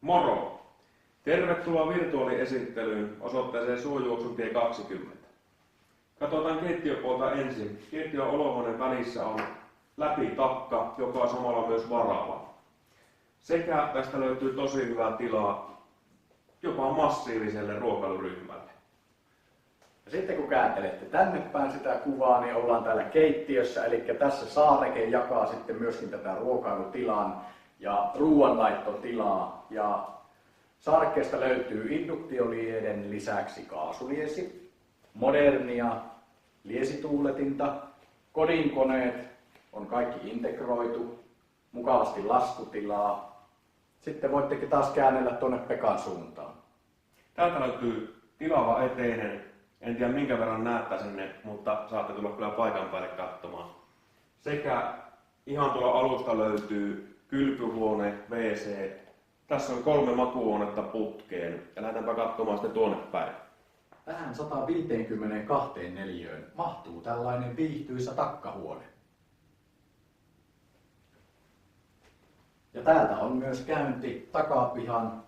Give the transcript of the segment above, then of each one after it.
Moro! Tervetuloa virtuaaliesittelyyn osoitteeseen Suojuoksutie 20. Katsotaan keittiöpuolta ensin. Keittiön olohuoneen välissä on läpitakka, joka on samalla myös varava. Sekä tästä löytyy tosi hyvää tilaa jopa massiiviselle ruokailuryhmälle. Ja sitten kun kääntelette tänne päin sitä kuvaa, niin ollaan täällä keittiössä, eli tässä saareke jakaa sitten myöskin tätä ruokailutilan ja ruoanlaittotilaa. Ja saarekkeesta löytyy induktiolieden lisäksi kaasuliesi, modernia liesituuletinta, kodinkoneet on kaikki integroitu, mukavasti laskutilaa. Sitten voittekin taas käännellä tuonne Pekan suuntaan. Täältä löytyy tilava eteinen. En tiedä minkä verran näyttää sinne, mutta saatte tulla kyllä paikan päälle katsomaan. Sekä ihan tuolla alusta löytyy kylpyhuone, WC. Tässä on 3 makuuhuonetta putkeen ja lähdetäänpä katsomaan sitten tuonne päin. Tähän 152 neliöön mahtuu tällainen viihtyisä takkahuone. Ja täältä on myös käynti takapihan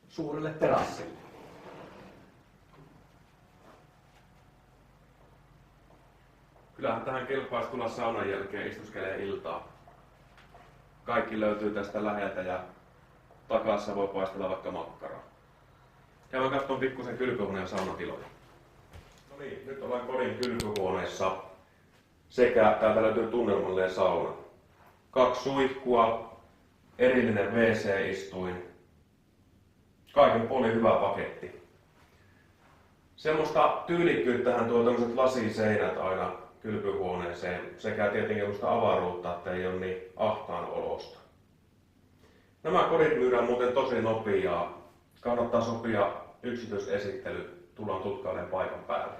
suurelle terassille. Kyllähän tähän kelpaisi tulla saunan jälkeen istuskelee iltaa. Kaikki löytyy tästä läheltä ja takassa voi paistella vaikka makkaraa. Käydään katsomaan pikkusen kylpyhuoneen ja saunatiloja. No niin, nyt ollaan kodin kylpyhuoneessa. Sekä täältä löytyy tunnelmallinen sauna. 2 suihkua, erillinen WC-istuin. Kaiken puolin hyvä paketti. Semmoista tyylikkyyttähän tuo tämmöiset lasiseinät aina kylpyhuoneeseen sekä tietenkin semmoista avaruutta, että ei ole niin ahtaan olosta. Nämä kodit myydään muuten tosi nopeaa. Kannattaa sopia yksityisesittely, tullaan tutkailemaan paikan päälle.